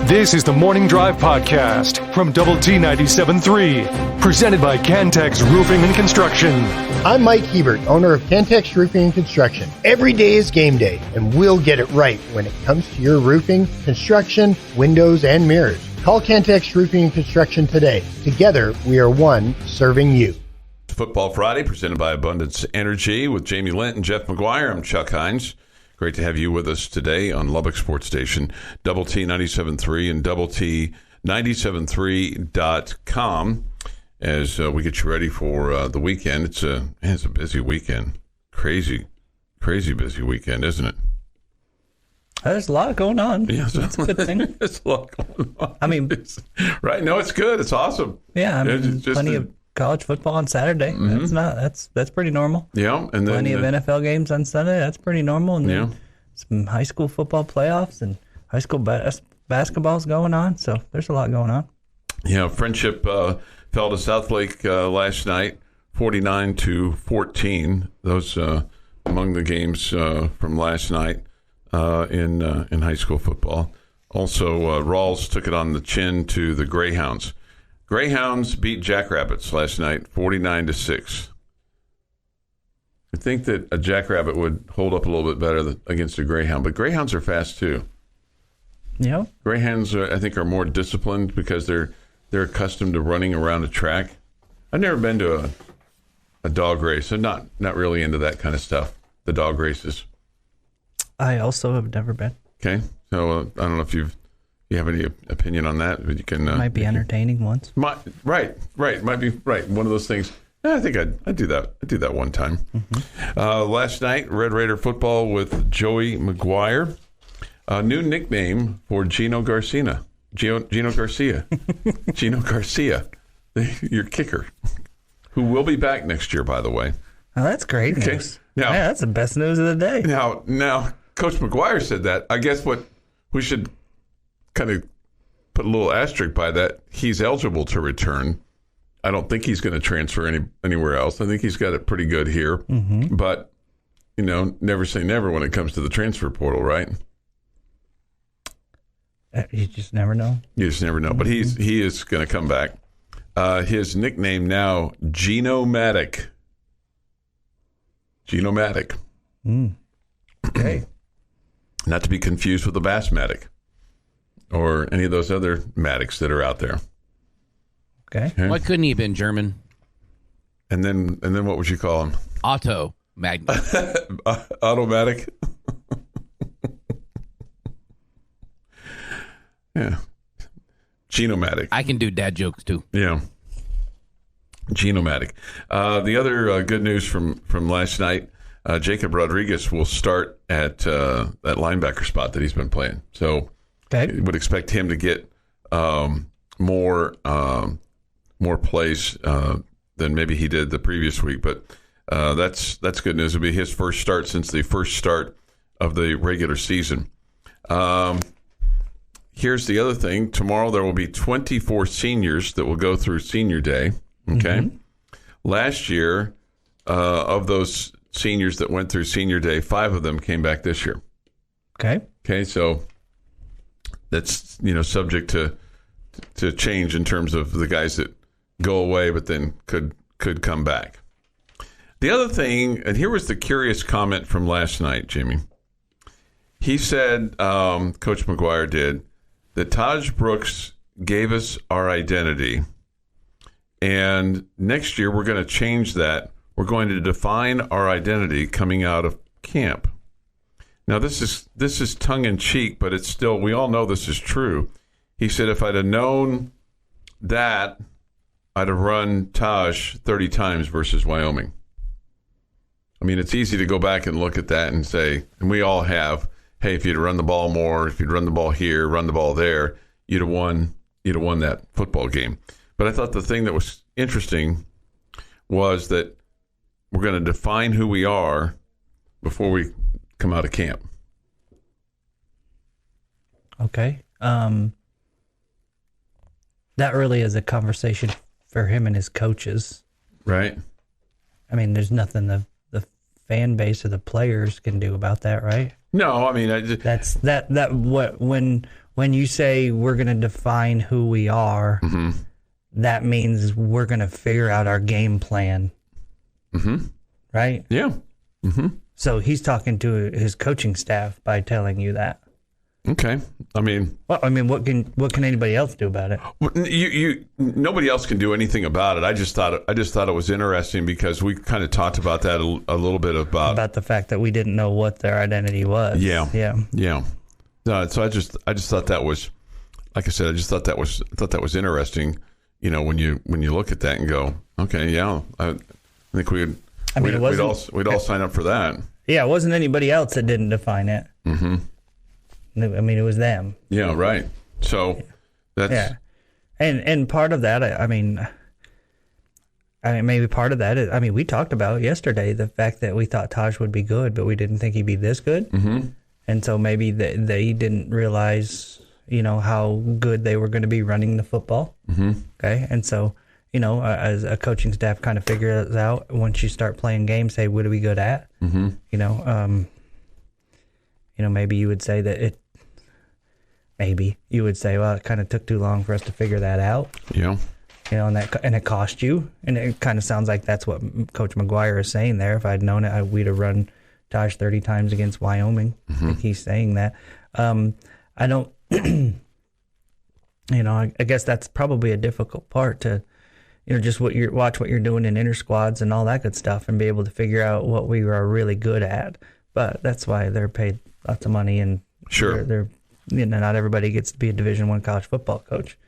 This is the Morning Drive Podcast from Double T 97.3, presented by Cantex Roofing and Construction. I'm Mike Hebert, owner of Cantex Roofing and Construction. Every day is game day, and we'll get it right when it comes to your roofing, construction, windows, and mirrors. Call Cantex Roofing and Construction today. Together, we are one serving you. Football Friday, presented by Abundance Energy with Jamie Lent and Joey McGuire. I'm Chuck Heinz. Great to have you with us today on Lubbock Sports Station, Double T 97.3 and Double T 97.3.com as we get you ready for the weekend. It's a busy weekend. Crazy busy weekend, isn't it? There's a lot going on. Yeah, that's a good thing. There's a lot going on. I mean, right? No, it's good. It's awesome. Yeah, I mean, plenty of college football on Saturday. Mm-hmm. That's pretty normal. Yeah, and then plenty of NFL games on Sunday. That's pretty normal. And then some high school football playoffs and high school basketball's going on. So there's a lot going on. Yeah, Friendship fell to Southlake last night, 49-14. Those among the games from last night in high school football. Also, Rawls took it on the chin to the Greyhounds. Greyhounds beat Jackrabbits last night, 49-6. I think that a Jackrabbit would hold up a little bit better against a Greyhound, but Greyhounds are fast too. Yeah. Greyhounds, I think, are more disciplined because they're accustomed to running around a track. I've never been to a dog race. I'm not really into that kind of stuff, the dog races. I also have never been. Okay, so I don't know if you have any opinion on that, but you can. Might be entertaining once. Right. Might be right. One of those things. I think I'd do that. I'd do that one time. Mm-hmm. Last night, Red Raider football with Joey McGuire. A new nickname for Gino Garcia. Gino Garcia, your kicker, who will be back next year, by the way. Oh, that's great news. Now, yeah, that's the best news of the day. Now, Coach McGuire said that. I guess what we should kind of put a little asterisk by that, he's eligible to return. I don't think he's going to transfer anywhere else. I think he's got it pretty good here. Mm-hmm. But, never say never when it comes to the transfer portal, right? You just never know. You just never know. Mm-hmm. But he is going to come back. His nickname now, Geno-matic. Geno-matic. Okay. Not to be confused with the Bassmatic or any of those other Matics that are out there. Okay. Why couldn't he have been German? And then what would you call him? Otto Magnus. Automatic. Yeah. Geno-matic. I can do dad jokes too. Yeah. Geno-matic. The other good news from last night, Jacob Rodriguez will start at that linebacker spot that he's been playing. So would expect him to get more plays than maybe he did the previous week. But that's good news. It'll be his first start since the first start of the regular season. Here's the other thing. Tomorrow there will be 24 seniors that will go through Senior Day. Okay. Mm-hmm. Last year, of those seniors that went through Senior Day, 5 of them came back this year. Okay. Okay, so that's subject to change in terms of the guys that go away but then could come back. The other thing, and here was the curious comment from last night, Jimmy. He said, Coach McGuire did, that Taj Brooks gave us our identity, and next year we're going to change that. We're going to define our identity coming out of camp. Now, this is tongue-in-cheek, but it's still, we all know this is true. He said, if I'd have known that, I'd have run Taj 30 times versus Wyoming. I mean, it's easy to go back and look at that and say, and we all have, hey, if you'd run the ball more, if you'd run the ball here, run the ball there, you'd have won that football game. But I thought the thing that was interesting was that we're going to define who we are before we come out of camp. Okay. That really is a conversation for him and his coaches. Right. I mean, there's nothing the fan base or the players can do about that, right? No, I mean, when when you say we're going to define who we are, that means we're going to figure out our game plan. Right? Yeah. So he's talking to his coaching staff by telling you that. Okay. I mean, what can anybody else do about it? Nobody else can do anything about it. I just thought it was interesting because we kind of talked about that a little bit about the fact that we didn't know what their identity was. Yeah. So I just thought that was, like I said, I just thought that was interesting. You know, when you look at that and go, okay, yeah, I think we'd all sign up for that. Yeah, it wasn't anybody else that didn't define it. I mean, it was them. Yeah, right. So that's and part of that, I mean, maybe part of that is, I mean, we talked about yesterday the fact that we thought Taj would be good, but we didn't think he'd be this good. And so maybe they didn't realize, you know, how good they were going to be running the football. Okay, and so, you know, as a coaching staff kind of figures out once you start playing games, say, what are we good at? You know, maybe you would say that well, it kind of took too long for us to figure that out. Yeah. You know, and it cost you. And it kind of sounds like that's what Coach McGuire is saying there. If I'd known it, we'd have run Taj 30 times against Wyoming. I think he's saying that. I don't, you know, I guess that's probably a difficult part to, you know, just watch what you're doing in inter squads and all that good stuff and be able to figure out what we are really good at. But that's why they're paid lots of money, and sure, they're you know, not everybody gets to be a Division I college football coach.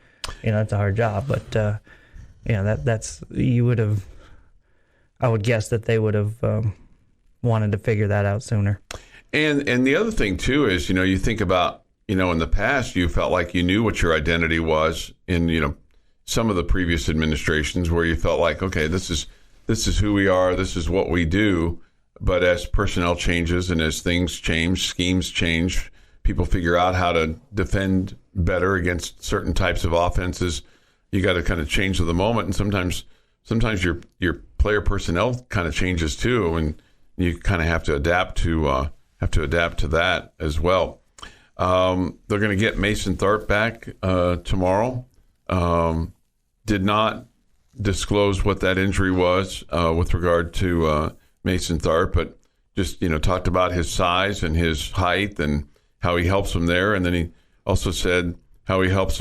You know, it's a hard job, but you know, that's you would have. I would guess that they would have wanted to figure that out sooner. And the other thing too is, you know, you think about, you know, in the past you felt like you knew what your identity was in, you know, some of the previous administrations where you felt like, okay, this is who we are, this is what we do. But as personnel changes and as things change, schemes change, people figure out how to defend better against certain types of offenses. You got to kind of change to the moment, and sometimes your player personnel kind of changes too, and you kind of have to adapt to that as well. They're going to get Mason Tharp back tomorrow. Did not disclose what that injury was with regard to Mason Tharp, but just, you know, talked about his size and his height and how he helps them there, and then he also said how he helps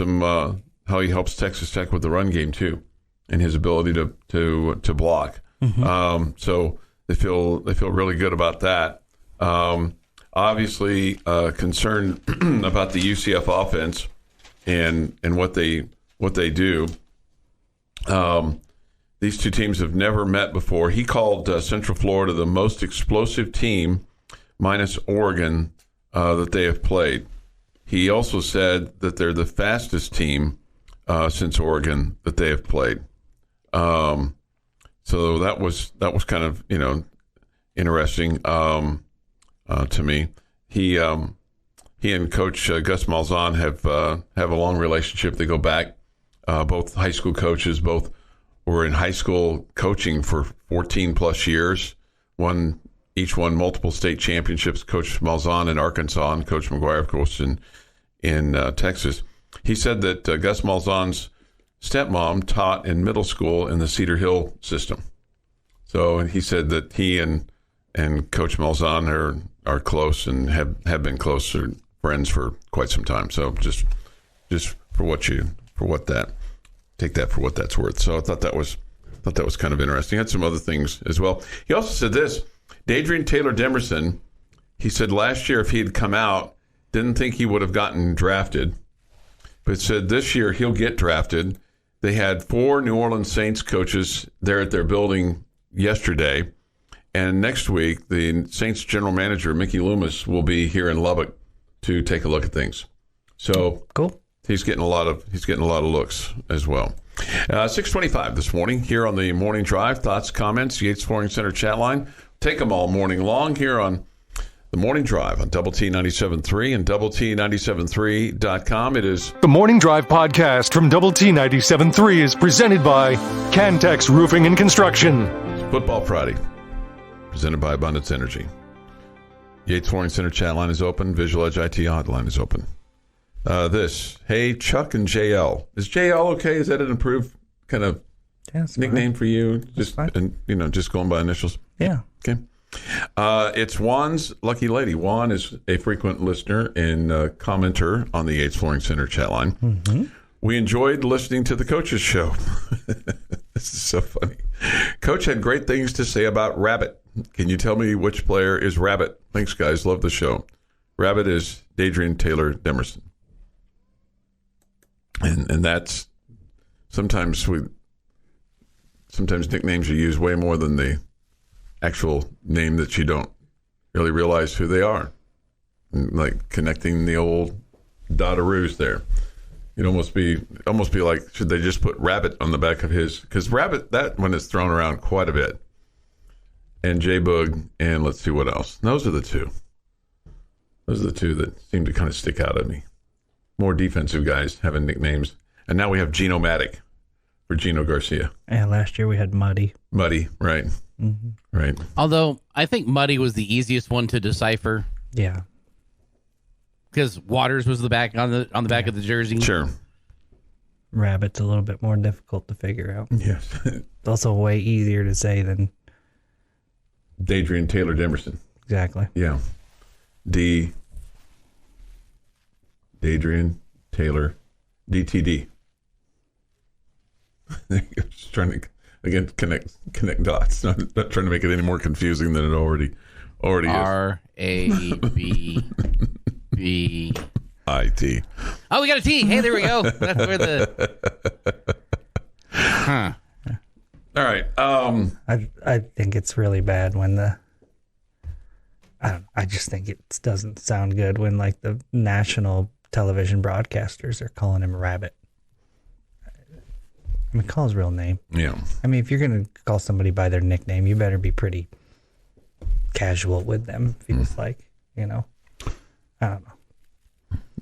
Texas Tech with the run game too, and his ability to block. So they feel really good about that. Obviously, concerned about the UCF offense and what they do. These two teams have never met before. He called Central Florida the most explosive team, minus Oregon, that they have played. He also said that they're the fastest team since Oregon that they have played. So that was kind of, you know, interesting to me. He and Coach Gus Malzahn have a long relationship. They go back, both high school coaches, both were in high school coaching for 14 plus years. Each won multiple state championships. Coach Malzahn in Arkansas and Coach McGuire, of course, in Texas. He said that Gus Malzahn's stepmom taught in middle school in the Cedar Hill system. So he said that he and Coach Malzahn are close and have been close friends for quite some time. So just take that for what that's worth. So I thought that was kind of interesting. Had some other things as well. He also said this: Dadrian Taylor Demerson. He said last year if he had come out, didn't think he would have gotten drafted, but said this year he'll get drafted. They had 4 New Orleans Saints coaches there at their building yesterday, and next week the Saints general manager Mickey Loomis will be here in Lubbock to take a look at things. So cool. He's getting a lot of looks as well. 6:25 this morning here on the Morning Drive. Thoughts, comments, Yates Flooring Center chat line. Take them all morning long here on the Morning Drive on Double T 97.3 and Double T 97.3.com. It is The Morning Drive podcast from Double T 97.3 is presented by Cantex Roofing and Construction. Football Friday, presented by Abundance Energy. Yates Flooring Center chat line is open. Visual Edge IT hotline is open. Hey, Chuck and JL. Is JL okay? Is that an improved kind of nickname for you? Just just going by initials. Yeah. Okay. It's Juan's lucky lady. Juan is a frequent listener and commenter on the Yates Flooring Center chat line. Mm-hmm. We enjoyed listening to the coach's show. This is so funny. Coach had great things to say about Rabbit. Can you tell me which player is Rabbit? Thanks, guys. Love the show. Rabbit is Dadrian Taylor Demerson. And that's sometimes nicknames are used way more than the actual name that you don't really realize who they are. And like connecting the old dot-a-roos there. It'd almost be like, should they just put Rabbit on the back of his? Because Rabbit, that one is thrown around quite a bit. And J-Bug, and let's see what else. Those are the two. Those are the two that seem to kind of stick out at me. More defensive guys having nicknames. And now we have Geno-matic for Geno Garcia. And last year we had Muddy. Muddy, right. Mm-hmm. Right. Although I think Muddy was the easiest one to decipher. Yeah. Because Waters was the back on the back of the jersey. Sure. Rabbit's a little bit more difficult to figure out. Yes. It's also way easier to say than Dadrian Taylor Demerson. Exactly. Yeah. Dadrian Taylor DTD. Just trying to again connect dots. Not trying to make it any more confusing than it already is. RABB. IT. Oh, we got a T. Hey, there we go. That's where the. Huh. All right. I think it's really bad when I just think it doesn't sound good when like the national television broadcasters are calling him Rabbit. I mean, call his real name. Yeah. I mean, if you're going to call somebody by their nickname, you better be pretty casual with them. Feels like, I don't know.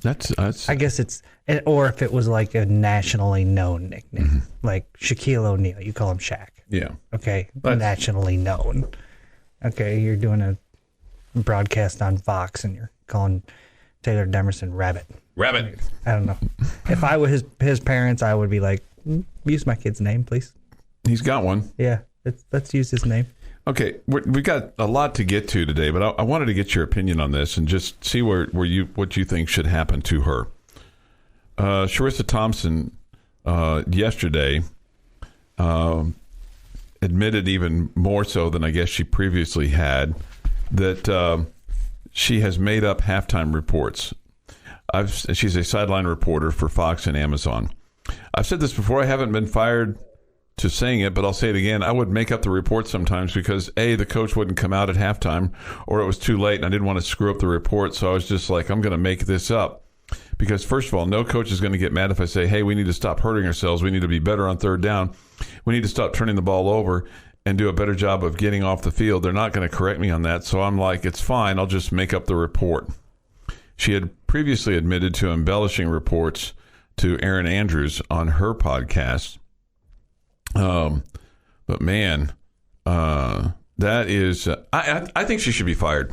That's. I guess or if it was like a nationally known nickname, like Shaquille O'Neal, you call him Shaq. Yeah. Okay. Nationally known. Okay. You're doing a broadcast on Fox and you're calling Taylor Demerson Rabbit. Rabbit. I don't know. If I were his parents, I would be like, use my kid's name, please. He's got one. Yeah. Let's use his name. Okay, we've got a lot to get to today, but I wanted to get your opinion on this and just see what you think should happen to her. Sharissa Thompson yesterday admitted even more so than I guess she previously had that she has made up halftime reports. She's a sideline reporter for Fox and Amazon. I've said this before. I haven't been fired to saying it, but I'll say it again. I would make up the report sometimes because the coach wouldn't come out at halftime, or it was too late and I didn't want to screw up the report. So I was just like, I'm going to make this up because first of all, no coach is going to get mad if I say, hey, we need to stop hurting ourselves. We need to be better on third down. We need to stop turning the ball over and do a better job of getting off the field. They're not going to correct me on that. So I'm like, it's fine. I'll just make up the report. She had previously admitted to embellishing reports to Erin Andrews on her podcast. But man, that is, I think she should be fired.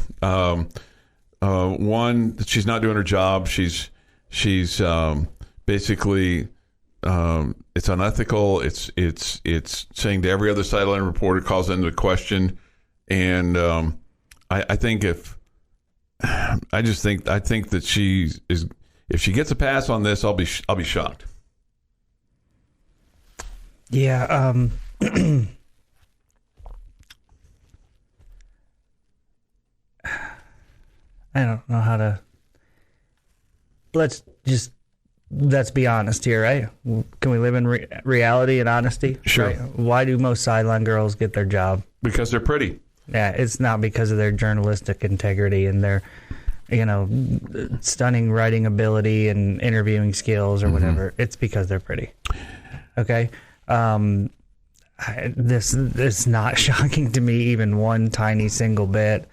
One, she's not doing her job. She's basically, it's unethical. It's saying to every other sideline reporter, calls into question. And, I think I think that she is, if she gets a pass on this, I'll be shocked. Yeah, I don't know how to. Let's be honest here, right? Can we live in reality and honesty? Sure. Right? Why do most sideline girls get their job? Because they're pretty. Yeah, it's not because of their journalistic integrity and their, stunning writing ability and interviewing skills or whatever. It's because they're pretty. Okay. This is not shocking to me, even one tiny single bit.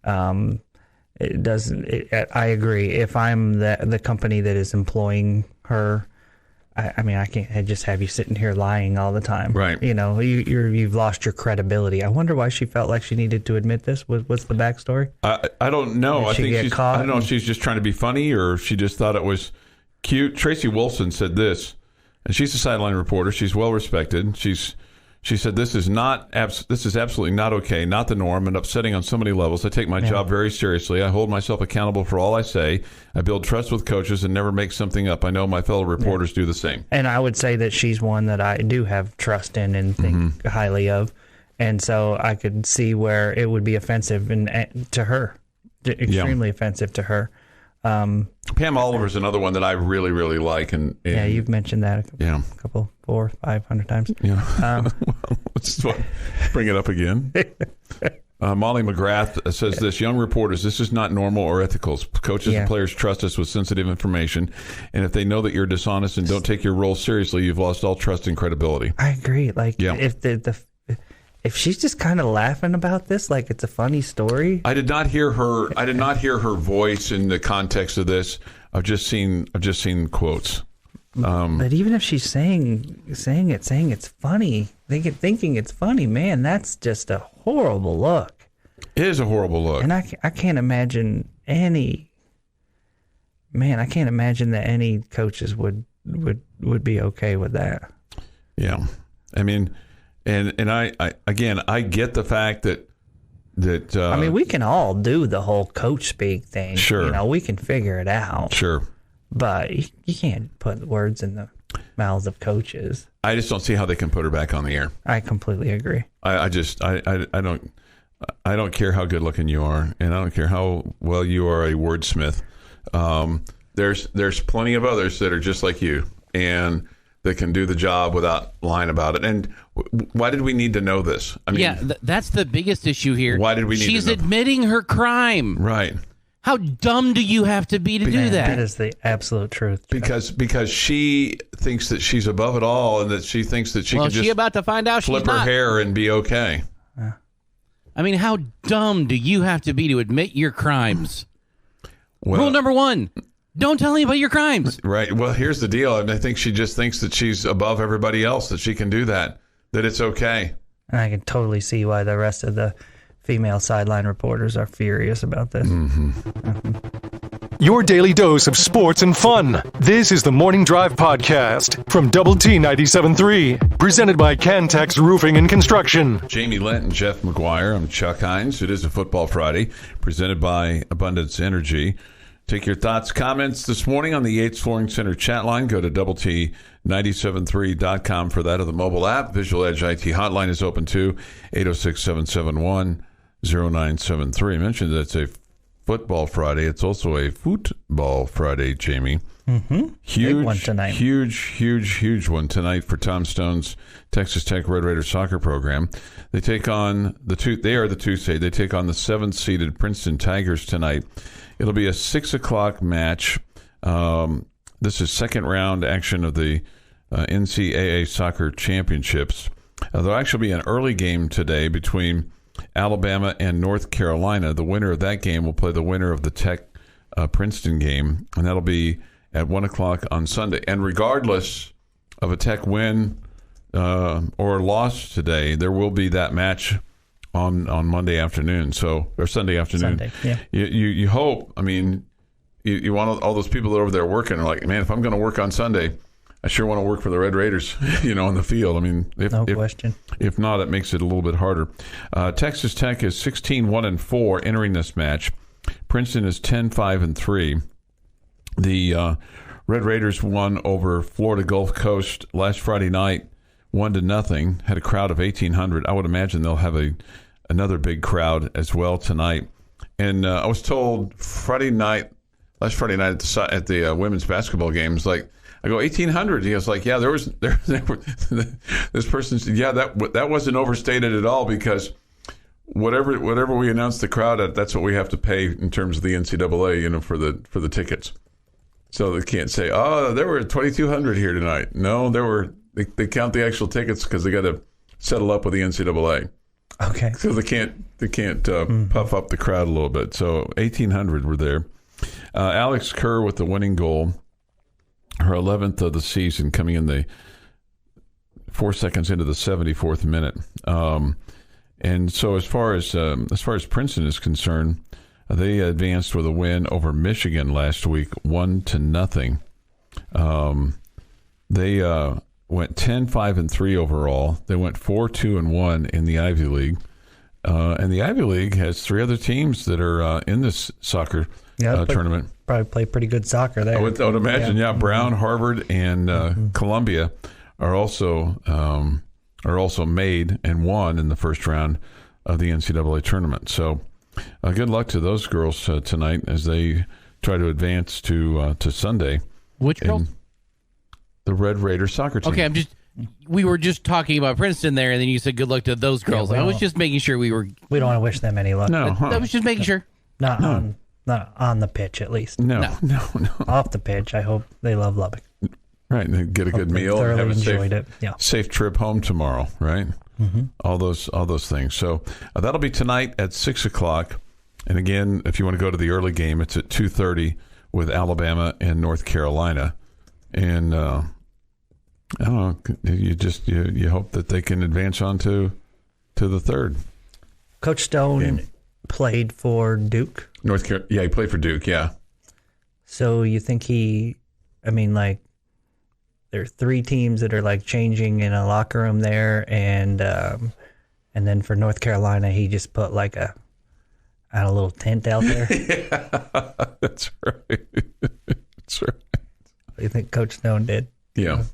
It doesn't. I agree. If I'm the company that is employing her, I can't just have you sitting here lying all the time. Right. You've lost your credibility. I wonder why she felt like she needed to admit this. What's the backstory? I don't know. I don't know if she's just trying to be funny or if she just thought it was Cute. Tracy Wilson said this, and she's a sideline reporter. She's well respected. She said, this is absolutely not okay, not the norm, and upsetting on so many levels. I take my job very seriously. I hold myself accountable for all I say. I build trust with coaches and never make something up. I know my fellow reporters do the same. And I would say that she's one that I do have trust in and think highly of. And so I could see where it would be offensive to her, extremely offensive to her. Pam Oliver's another one that I really, really like. And you've mentioned that a couple 400, 500 times. Yeah. Well, let's bring it up again. Molly McGrath says this, young reporters, this is not normal or ethical. Coaches and players trust us with sensitive information. And if they know that you're dishonest and don't take your role seriously, you've lost all trust and credibility. I agree. If she's just kind of laughing about this like it's a funny story. I did not hear her voice in the context of this. I've just seen quotes. But even if she's saying it's funny, thinking it's funny, man, that's just a horrible look. It is a horrible look. And I can't imagine that any coaches would be okay with that. Yeah. I mean, and I get the fact that I mean, we can all do the whole coach speak thing. Sure. We can figure it out. Sure. But you can't put words in the mouths of coaches. I just don't see how they can put her back on the air. I completely agree. I don't care how good looking you are, and I don't care how well you are a wordsmith. There's plenty of others that are just like you and that can do the job without lying about it. And why did we need to know this? I mean, that's the biggest issue here. Why did we need to know? She's admitting her crime. Right. How dumb do you have to be to do that? That is the absolute truth. Because she thinks that she's above it all, and that she thinks that she can just about to find out flip her hair and be okay. I mean, how dumb do you have to be to admit your crimes? Well, Rule number 1, don't tell anybody your crimes. Right. Well, here's the deal. I think she just thinks that she's above everybody else, that she can do that it's okay. And I can totally see why the rest of the female sideline reporters are furious about this. Your daily dose of sports and fun. This is the Morning Drive Podcast from Double T 97.3, presented by Cantex Roofing and Construction. Jamie Lent and Jeff McGuire. I'm Chuck Heinz. It is a Football Friday, presented by Abundance Energy. Take your thoughts, comments this morning on the Yates Flooring Center chat line. Go to doublet973.com for that, or the mobile app. Visual Edge IT hotline is open too, 806-771-0973. I mentioned that it's a Football Friday. It's also a Football Friday, Jamie. Mm-hmm. Huge Big one tonight. Huge one tonight for Tom Stone's Texas Tech Red Raider soccer program. They take on the 2-seed. They take on the 7th-seeded Princeton Tigers tonight. It'll be a 6:00 match. This is second round action of the NCAA Soccer Championships. There'll actually be an early game today between Alabama and North Carolina. The winner of that game will play the winner of the Tech Princeton game, and that'll be at 1:00 on Sunday. And regardless of a Tech win or loss today, there will be that match on Monday afternoon, or Sunday afternoon. Sunday, yeah. You hope. I mean, you want all those people that are over there working are like, man, if I'm going to work on Sunday, I sure want to work for the Red Raiders, on the field. I mean, no question. If not, it makes it a little bit harder. Texas Tech is 16-1-4 entering this match. Princeton is 10-5-3. The Red Raiders won over Florida Gulf Coast last Friday night, 1-0. Had a crowd of 1,800. I would imagine they'll have another big crowd as well tonight. And I was told last Friday night at the women's basketball games, I go 1,800. He was like, yeah, there were this person said, yeah, that wasn't overstated at all, because whatever we announce the crowd at, that's what we have to pay in terms of the NCAA, for the tickets. So they can't say, oh, there were 2,200 here tonight. No, they count the actual tickets because they got to settle up with the NCAA. Okay. So they can't puff up the crowd a little bit. So 1,800 were there. Alex Kerr with the winning goal, her 11th of the season, coming in the 4 seconds into the 74th minute. And so as far as Princeton is concerned, they advanced with a win over Michigan last week, 1-0. They went 10-5-3 overall. They went 4-2-1 in the Ivy League. And the Ivy League has 3 other teams that are in this soccer tournament. Probably play pretty good soccer there. I would imagine, yeah. Brown, Harvard, and Columbia are also made and won in the first round of the NCAA tournament. So good luck to those girls tonight as they try to advance to Sunday. Which girls? The Red Raiders soccer team. Okay, we were just talking about Princeton there, and then you said good luck to those girls. I was just making sure we don't want to wish them any luck. No, I was just making sure. Not on the pitch, at least. No. Off the pitch, I hope they love Lubbock. Right, and then get a good meal and have a safe trip home tomorrow, right? Mm-hmm. All those things. So that'll be tonight at 6:00. And again, if you want to go to the early game, it's at 2:30 with Alabama and North Carolina. And I don't know, you hope that they can advance on to the third. Coach Stone played for Duke. North Carolina, yeah, he played for Duke, yeah. So you think there are 3 teams that are like changing in a locker room there, and then for North Carolina, he just put like a little tent out there. Yeah, that's right. That's right. What do you think Coach Stone did? Yeah.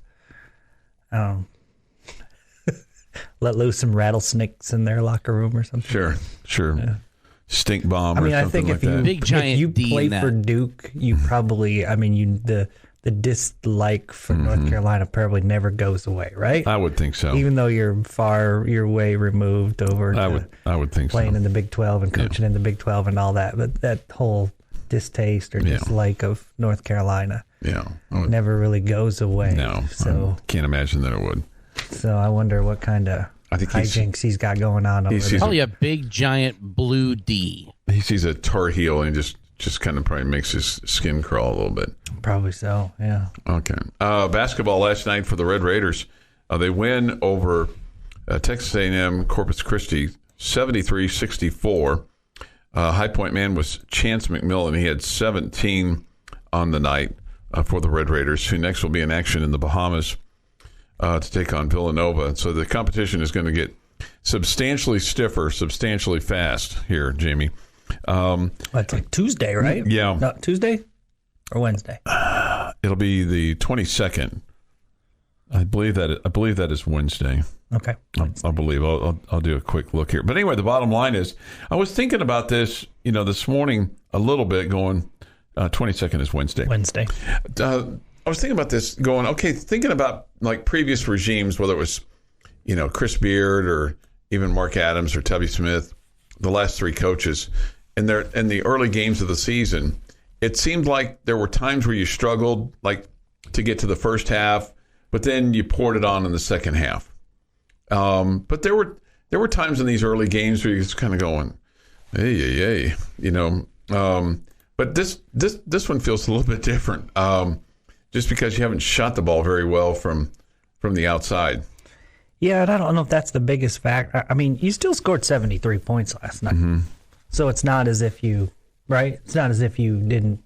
Let loose some rattlesnakes in their locker room or something. Sure. Yeah. Stink bomb. I think if you play for Duke, you probably. The dislike for North Carolina probably never goes away, right? I would think so. Even though you're way removed over. I would think playing in the Big 12 and coaching in the Big 12 and all that, but that whole distaste or dislike of North Carolina, never really goes away. No, so can't imagine that it would. So I wonder what kind of hijinks he's got going on over there. Probably a big giant blue D. He sees a Tar Heel and just kind of probably makes his skin crawl a little bit. Probably so, yeah. Okay. Basketball last night for the Red Raiders. They win over Texas A&M Corpus Christi 73-64. High point man was Chance McMillan. He had 17 on the night for the Red Raiders, who next will be in action in the Bahamas to take on Villanova. So the competition is going to get substantially stiffer, substantially fast here, Jamie. It's like Tuesday, right? Yeah. No, Tuesday or Wednesday? It'll be the 22nd. I believe that is Wednesday. Okay. I believe. I'll do a quick look here. But anyway, the bottom line is, I was thinking about this, this morning a little bit, going 22nd is Wednesday. I was thinking about this, going, okay, thinking about like previous regimes, whether it was, Chris Beard or even Mark Adams or Tubby Smith, the last 3 coaches, in the early games of the season, it seemed like there were times where you struggled, like to get to the first half, but then you poured it on in the second half. But there were times in these early games where you're just kind of going, hey, but this one feels a little bit different, just because you haven't shot the ball very well from the outside. Yeah, and I don't know if that's the biggest factor. I mean, you still scored 73 points last night. Mm-hmm. So it's not as if you, right? It's not as if you didn't,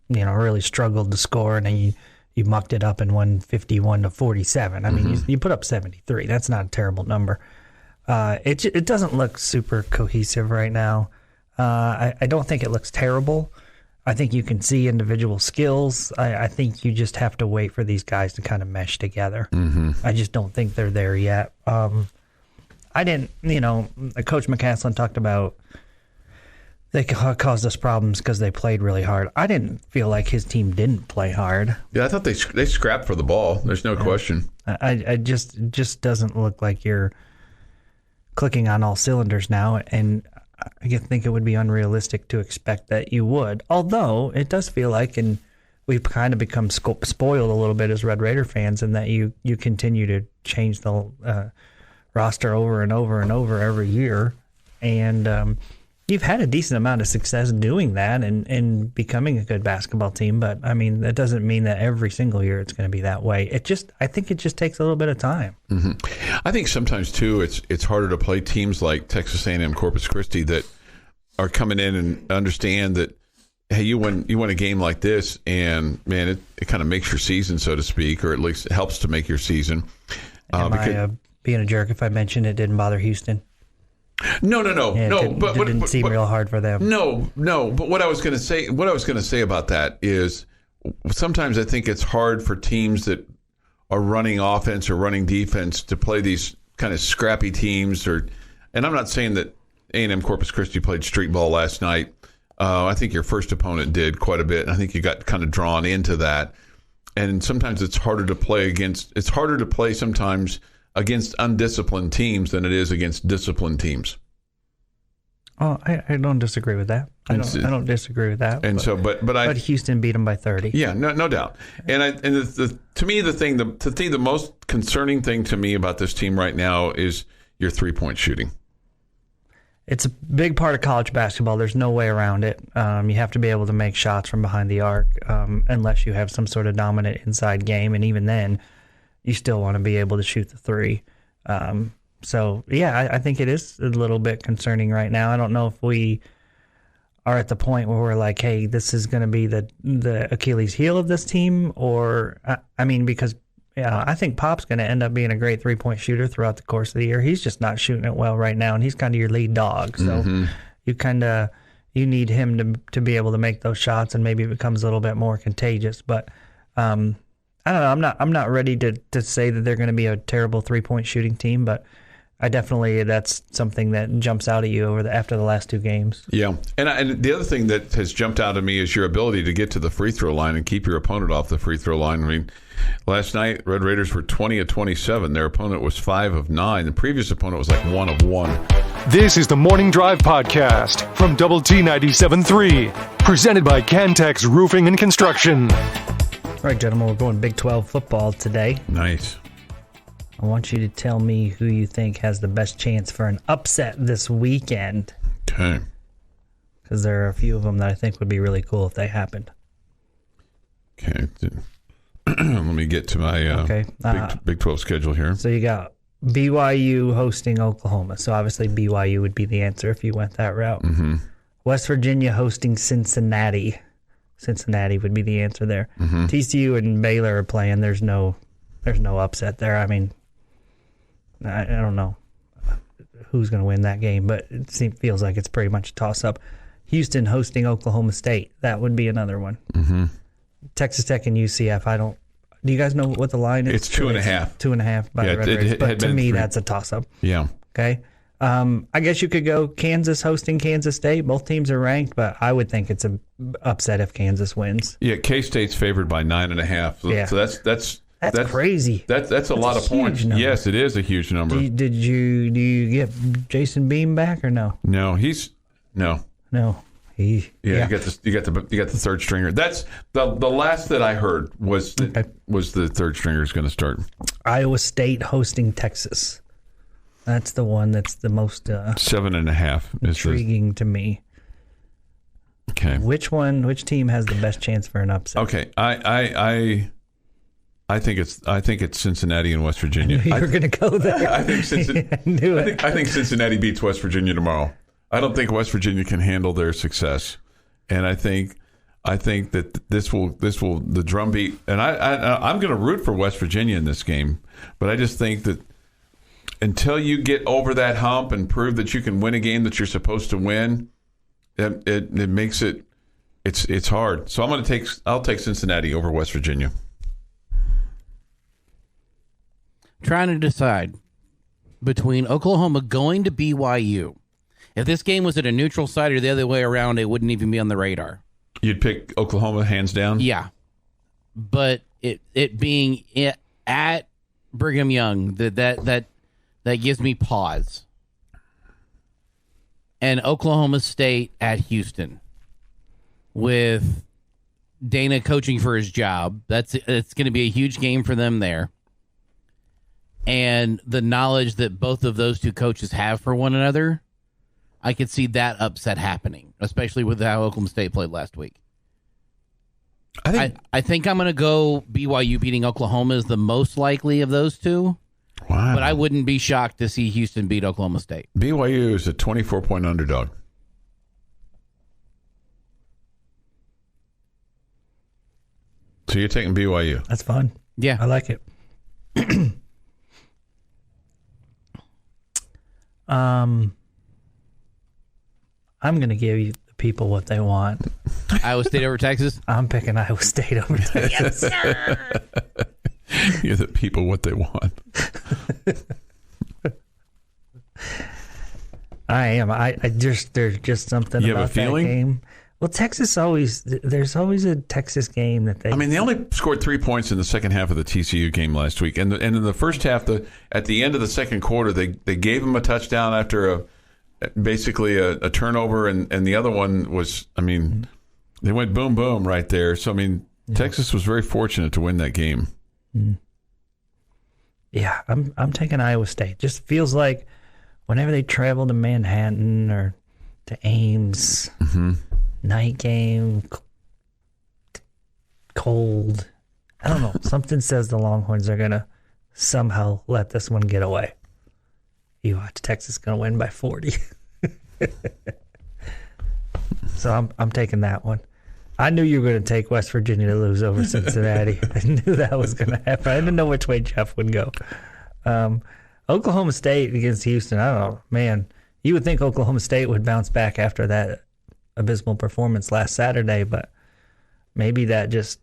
really struggled to score and then you mucked it up and won 51-47. I mean, you put up 73. That's not a terrible number. It doesn't look super cohesive right now. I don't think it looks terrible. I think you can see individual skills. I think you just have to wait for these guys to kind of mesh together. Mm-hmm. I just don't think they're there yet. I didn't, Coach McCaslin talked about they caused us problems because they played really hard. I didn't feel like his team didn't play hard. Yeah, I thought they scrapped for the ball. There's no question. I just doesn't look like you're clicking on all cylinders now, and I think it would be unrealistic to expect that you would. Although it does feel like, and we've kind of become spoiled a little bit as Red Raider fans, in that you continue to change the roster over and over and over every year, and you've had a decent amount of success doing that and becoming a good basketball team. But I mean, that doesn't mean that every single year it's going to be that way. I think it just takes a little bit of time. Mm-hmm. I think sometimes too, it's harder to play teams like Texas A&M Corpus Christi that are coming in and understand that hey, you win a game like this, and man, it kind of makes your season, so to speak, or at least helps to make your season. Am I being a jerk if I mentioned it didn't bother Houston? No. Yeah, it didn't seem real hard for them. No. But what I was going to say about that is sometimes I think it's hard for teams that are running offense or running defense to play these kind of scrappy teams. And I'm not saying that A&M Corpus Christi played street ball last night. I think your first opponent did quite a bit, and I think you got kind of drawn into that. And sometimes it's harder to play sometimes against undisciplined teams than it is against disciplined teams. Oh, I don't disagree with that. I don't disagree with that. And but Houston beat them by 30. Yeah, no doubt. And to me, the most concerning thing to me about this team right now is your 3-point shooting. It's a big part of college basketball. There's no way around it. You have to be able to make shots from behind the arc, unless you have some sort of dominant inside game, and even then, you still want to be able to shoot the three. So, yeah, I think it is a little bit concerning right now. I don't know if we are at the point where we're like, hey, this is going to be the Achilles heel of this team, or, because I think Pop's going to end up being a great 3-point shooter throughout the course of the year. He's just not shooting it well right now, and he's kind of your lead dog. So you need him to be able to make those shots, and maybe it becomes a little bit more contagious. But I don't know. I'm not ready to say that they're going to be a terrible 3-point shooting team, but that's something that jumps out at you after the last 2 games. Yeah, and the other thing that has jumped out at me is your ability to get to the free throw line and keep your opponent off the free throw line. I mean, last night Red Raiders were 20 of 27. Their opponent was 5 of 9. The previous opponent was like 1 of 1. This is the Morning Drive Podcast from Double T 97.3, presented by Cantex Roofing and Construction. All right, gentlemen, we're going Big 12 football today. Nice. I want you to tell me who you think has the best chance for an upset this weekend. Okay. Because there are a few of them that I think would be really cool if they happened. Okay. Let me get to my Big 12 schedule here. So you got BYU hosting Oklahoma. So obviously BYU would be the answer if you went that route. Mm-hmm. West Virginia hosting Cincinnati. Cincinnati would be the answer there. Mm-hmm. TCU and Baylor are playing. There's no upset there. I mean, I don't know who's going to win that game, but it feels like it's pretty much a toss-up. Houston hosting Oklahoma State. That would be another one. Mm-hmm. Texas Tech and UCF. Do you guys know what the line is? It's 2.5. 2.5 by the Red Raiders. But to me, that's a toss-up. Yeah. Okay. I guess you could go Kansas hosting Kansas State. Both teams are ranked, but I would think it's an upset if Kansas wins. Yeah, K-State's favored by 9.5. So, yeah. so that's crazy. That's a lot of points. Number. Yes, it is a huge number. Do you get Jason Beam back or no? No. You got the third stringer. That's the last that I heard was the third stringer is going to start. Iowa State hosting Texas. That's the one that's the most 7.5 intriguing to me. Okay. Which team has the best chance for an upset? Okay. I think it's Cincinnati and West Virginia. You were going to go there. I think Cincinnati beats West Virginia tomorrow. I don't think West Virginia can handle their success, and I think that this will the drumbeat. And I'm going to root for West Virginia in this game, but I just think that until you get over that hump and prove that you can win a game that you're supposed to win, it makes it's hard. So I'll take Cincinnati over West Virginia. Trying to decide between Oklahoma going to BYU. If this game was at a neutral site or the other way around, it wouldn't even be on the radar. You'd pick Oklahoma hands down? Yeah. But it being at Brigham Young, that gives me pause. And Oklahoma State at Houston with Dana coaching for his job. It's going to be a huge game for them there. And the knowledge that both of those two coaches have for one another, I could see that upset happening, especially with how Oklahoma State played last week. I think I'm going to go BYU beating Oklahoma is the most likely of those two. Wow. But I wouldn't be shocked to see Houston beat Oklahoma State. BYU is a 24-point underdog. So you're taking BYU. That's fun. Yeah. I like it. I'm going to give you the people what they want. Iowa State over Texas? I'm picking Iowa State over Texas. Yes, sir. Give the people what they want. I am. There's just something You have a about that feeling? game. Well, there's always a Texas game that they. I mean, they only scored 3 points in the second half of the TCU game last week, and in the first half, at the end of the second quarter, they gave them a touchdown after basically a turnover, and the other one was, I mean, they went boom boom right there. So I mean, Texas was very fortunate to win that game. Yeah, I'm taking Iowa State. Just feels like whenever they travel to Manhattan or to Ames, night game, cold. I don't know. Something says the Longhorns are gonna somehow let this one get away. You watch, Texas is gonna win by 40. So I'm taking that one. I knew you were going to take West Virginia to lose over Cincinnati. I knew that was going to happen. I didn't know which way Jeff would go. Oklahoma State against Houston. I don't know. Man, you would think Oklahoma State would bounce back after that abysmal performance last Saturday, but maybe that just,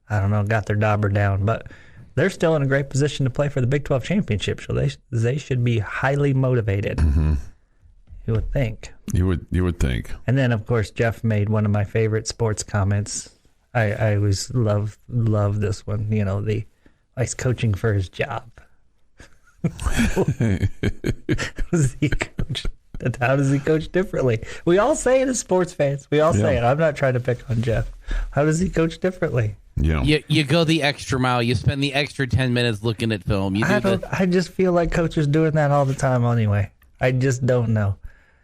I don't know, got their dauber down. But they're still in a great position to play for the Big 12 championship, so they should be highly motivated. You would think. You would think. And then, of course, Jeff made one of my favorite sports comments. I always love this one. You know, he's coaching for his job. How does he coach differently? We all say it as sports fans. We all say it. I'm not trying to pick on Jeff. How does he coach differently? Yeah. You go the extra mile. You spend the extra 10 minutes looking at film. I just feel like coaches doing that all the time anyway. I just don't know.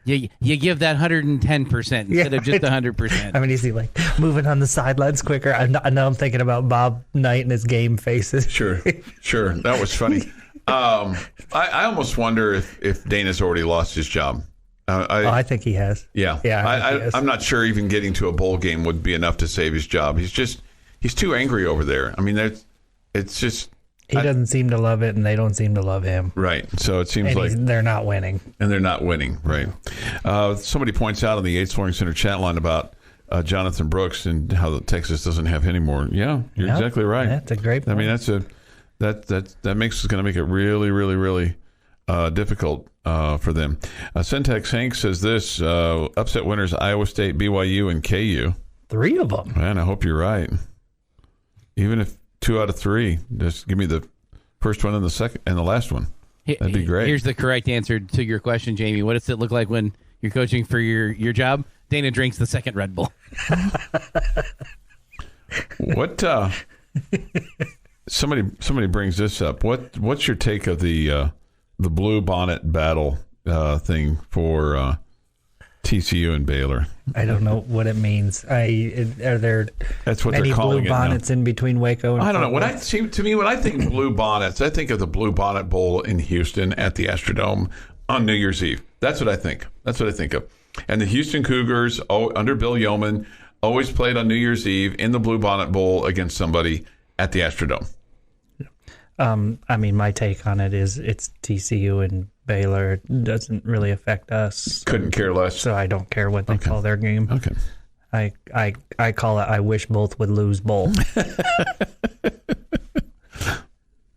You give that 110% instead of just 100%. I mean, is he like moving on the sidelines quicker? I know I'm thinking about Bob Knight and his game faces. Sure. That was funny. I almost wonder if Dana's already lost his job. I think he has. Yeah. I'm not sure even getting to a bowl game would be enough to save his job. He's too angry over there. I mean, it's just. He doesn't seem to love it, and they don't seem to love him. Right. So it seems like they're not winning. And they're not winning. Right. Somebody points out on the Yates Flooring Center chat line about Jonathan Brooks and how Texas doesn't have him anymore. Yeah, you're exactly right. That's a great point. I mean, that makes it's going to make it really, really, really difficult for them. Syntax Hank says this: upset winners Iowa State, BYU, and KU. 3 of them. Man, I hope you're right. Even if 2 out of 3, just give me the first one and the second and the last one. That'd be great. Here's the correct answer to your question, Jamie. What does it look like when you're coaching for your job? Dana drinks the second Red Bull. What? Somebody brings this up. What's your take of the blue bonnet battle thing for TCU and Baylor? I don't know what it means. Are there That's what any they're calling blue bonnets in between Waco and I don't know. Fort When I think blue bonnets, I think of the Blue Bonnet Bowl in Houston at the Astrodome on New Year's Eve. That's what I think. That's what I think of. And the Houston Cougars, under Bill Yeoman, always played on New Year's Eve in the Blue Bonnet Bowl against somebody at the Astrodome. I mean, my take on it is it's TCU and Baylor. It doesn't really affect us. Couldn't care less. So I don't care what they call their game. Okay. I call it I wish both would lose bowl.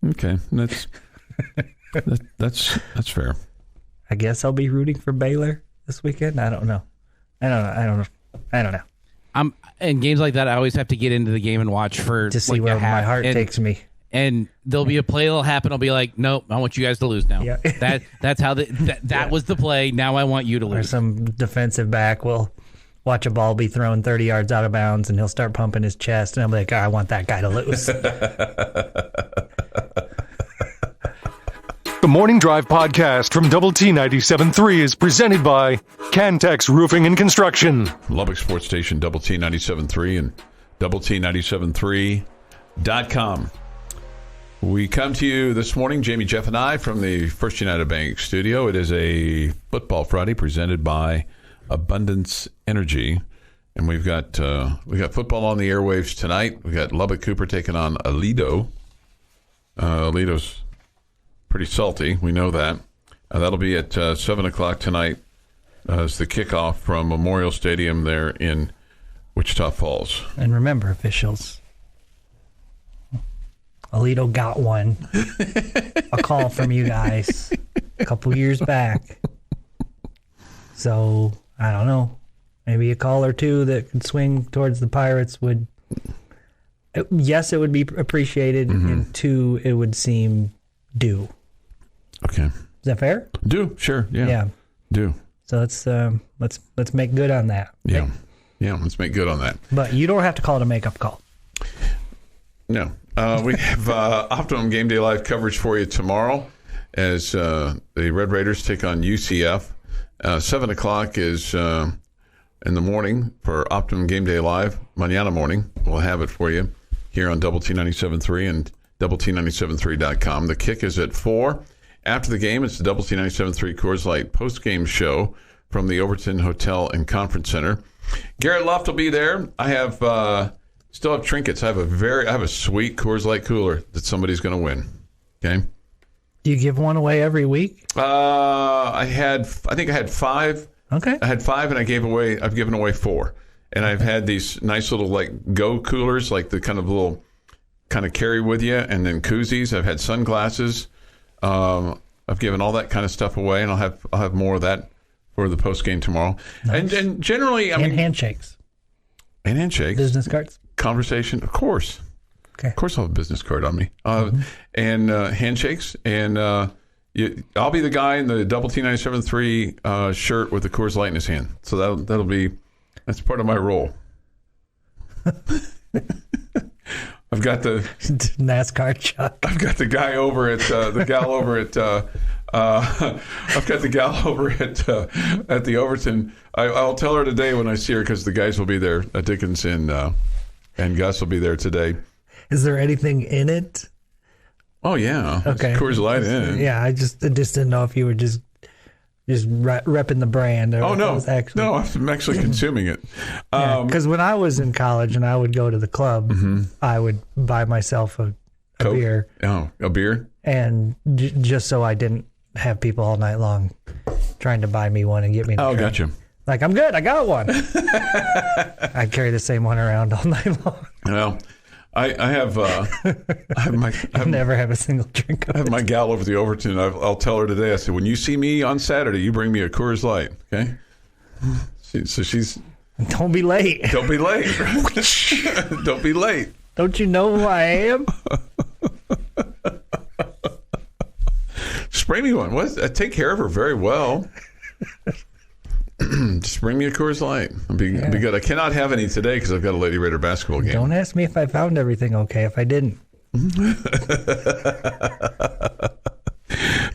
Okay. That's fair. I guess I'll be rooting for Baylor this weekend. I don't know. In games like that, I always have to get into the game and watch to see where my heart takes me. And there'll be a play that'll happen. I'll be like, nope, I want you guys to lose now. Yeah. That's how that was the play. Now I want you to lose. Or some defensive back will watch a ball be thrown 30 yards out of bounds, and he'll start pumping his chest, and I'm like, I want that guy to lose. The Morning Drive podcast from Double T 97.3 is presented by Cantex Roofing and Construction. Lubbock Sports Station, Double T 97.3 and Double T 97.3.com. We come to you this morning, Jamie, Jeff, and I, from the First United Bank studio. It is a Football Friday presented by Abundance Energy. And we got football on the airwaves tonight. We got Lubbock Cooper taking on Aledo. Aledo's pretty salty. We know that. That'll be at 7 o'clock tonight as the kickoff from Memorial Stadium there in Wichita Falls. And remember, officials, Aledo got one. A call from you guys a couple years back. So, I don't know. Maybe a call or two that could swing towards the Pirates would... Yes, it would be appreciated, and two, it would seem due. Okay. Is that fair? Do, sure, yeah. Do. So let's make good on that. Yeah. Yeah, let's make good on that. But you don't have to call it a makeup call. No. We have Optimum Game Day Live coverage for you tomorrow as the Red Raiders take on UCF. 7 o'clock is in the morning for Optimum Game Day Live. Mañana morning, we'll have it for you here on Double T 97.3 and Double T973.com. The kick is at 4. After the game, it's the Double T 97.3 Coors Light post-game show from the Overton Hotel and Conference Center. Garrett Luft will be there. I have still have trinkets. I have a sweet Coors Light cooler that somebody's going to win. Okay. Do you give one away every week? I think I had 5. Okay. I had 5, and I've given away 4. And I've had these nice little go coolers, like the kind of little kind of carry with you, and then koozies. I've had sunglasses. I've given all that kind of stuff away, and I'll have more of that for the post game tomorrow. Nice. And generally, handshakes. And handshakes. Business cards. Conversation, of course. Okay. Of course, I'll have a business card on me. And handshakes, and I'll be the guy in the Double T 97.3 shirt with the Coors Light in his hand. So that's part of my role. I've got the NASCAR Chuck. I've got the guy over at the gal over at I've got the gal over at the Overton. I'll tell her today when I see her because the guys will be there. Dickens and Gus will be there today. Is there anything in it? Oh yeah, okay. Coors Light in. Yeah, I just didn't know if you were just repping the brand. Or no, I'm actually consuming it. Because when I was in college and I would go to the club, I would buy myself a beer. Oh, a beer? And just so I didn't have people all night long trying to buy me one and get me. Gotcha. Like, I'm good. I got one. I carry the same one around all night long. Well, I have never have a single drink of I have my gal over the Overton. I'll tell her today. I said, when you see me on Saturday, you bring me a Coors Light, okay? So she's... Don't be late. Don't be late. Don't be late. Don't you know who I am? Spray me one. I take care of her very well. Just bring me a Coors Light. I'll be good. I cannot have any today because I've got a Lady Raider basketball game. Don't ask me if I found everything okay if I didn't.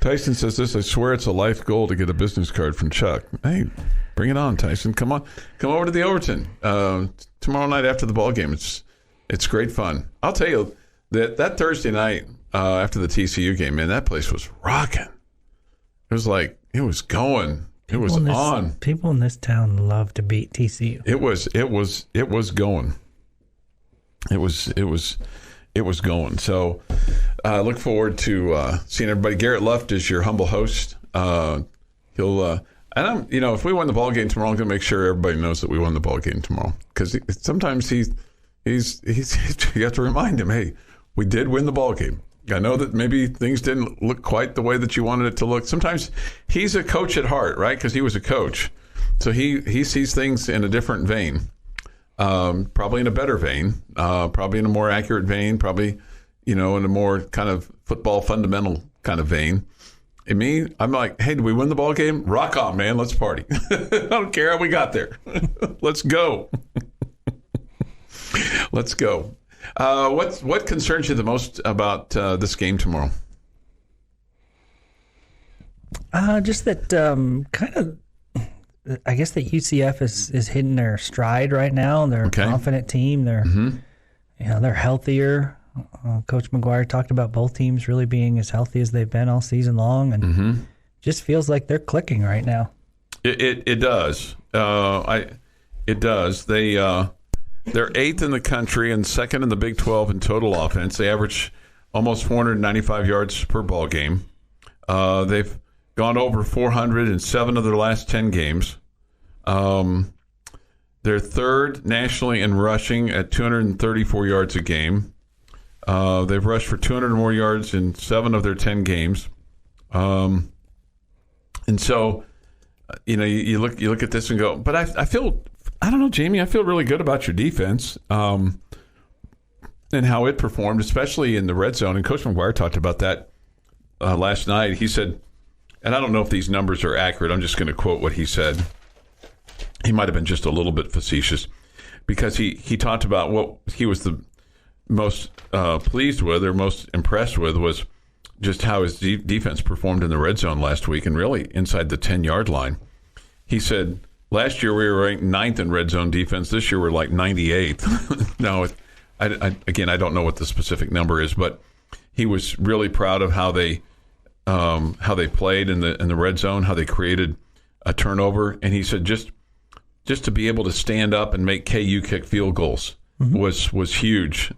Tyson says this. I swear it's a life goal to get a business card from Chuck. Hey, bring it on, Tyson. Come on. Come over to the Overton tomorrow night after the ball game. It's great fun. I'll tell you that Thursday night after the TCU game, man, that place was rocking. It was going. It was on. People in this town love to beat TCU. It was going. It was going. So look forward to seeing everybody. Garrett Luft is your humble host. He'll and I'm if we win the ball game tomorrow, I'm going to make sure everybody knows that we won the ball game tomorrow because sometimes he's you have to remind him, hey, we did win the ball game. I know that maybe things didn't look quite the way that you wanted it to look. Sometimes he's a coach at heart, right? Because he was a coach. So he sees things in a different vein, probably in a better vein, probably in a more accurate vein, probably, in a more kind of football fundamental kind of vein. And me, I'm like, hey, did we win the ball game? Rock on, man. Let's party. I don't care how we got there. Let's go. Let's go. What concerns you the most about this game tomorrow? Just that kind of, I guess that UCF is hitting their stride right now. They're a confident team. They're they're healthier. Coach McGuire talked about both teams really being as healthy as they've been all season long, and just feels like they're clicking right now. It does. It does. They're 8th in the country and 2nd in the Big 12 in total offense. They average almost 495 yards per ball game. They've gone over 400 in 7 of their last 10 games. They're 3rd nationally in rushing at 234 yards a game. They've rushed for 200 or more yards in 7 of their 10 games. And so, you look at this and go, but I feel, I don't know, Jamie, I feel really good about your defense and how it performed, especially in the red zone. And Coach McGuire talked about that last night. He said, and I don't know if these numbers are accurate. I'm just going to quote what he said. He might have been just a little bit facetious because he talked about what he was the most pleased with or most impressed with was just how his defense performed in the red zone last week and really inside the 10-yard line. He said, last year we were ranked 9th in red zone defense. This year we're like 98th. No, again, I don't know what the specific number is, but he was really proud of how they played in the red zone, how they created a turnover. And he said just to be able to stand up and make KU kick field goals was huge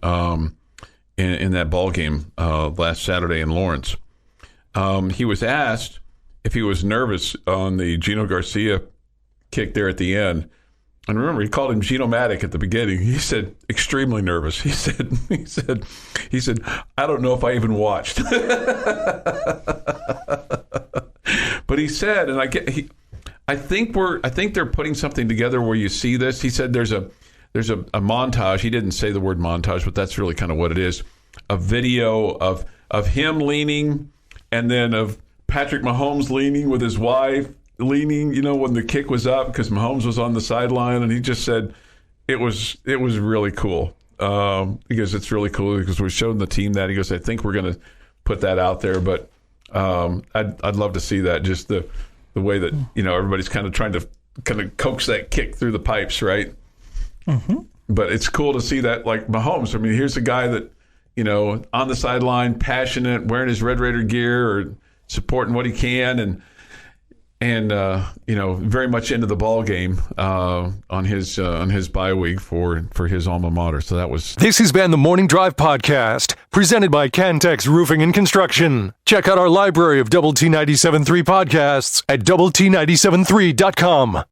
in that ball game last Saturday in Lawrence. He was asked if he was nervous on the Gino Garcia kick there at the end. And remember, he called him Gino-matic at the beginning. He said, extremely nervous. He said, I don't know if I even watched. But he said, and I think they're putting something together where you see this. He said there's a montage. He didn't say the word montage, but that's really kind of what it is. A video of him leaning, and then of Patrick Mahomes leaning with his wife, leaning, when the kick was up because Mahomes was on the sideline, and he just said it was really cool. Because it's really cool because we showed the team that. He goes, I think we're going to put that out there, but I'd love to see that. Just the way that everybody's kind of trying to coax that kick through the pipes, right? Mm-hmm. But it's cool to see that, like Mahomes. I mean, here's a guy that on the sideline, passionate, wearing his Red Raider gear or supporting what he can, and very much into the ball game on his bye week for his alma mater. So that was. This has been the Morning Drive Podcast, presented by Cantex Roofing and Construction. Check out our library of Double T 97.3 podcasts at doublet97.3.com.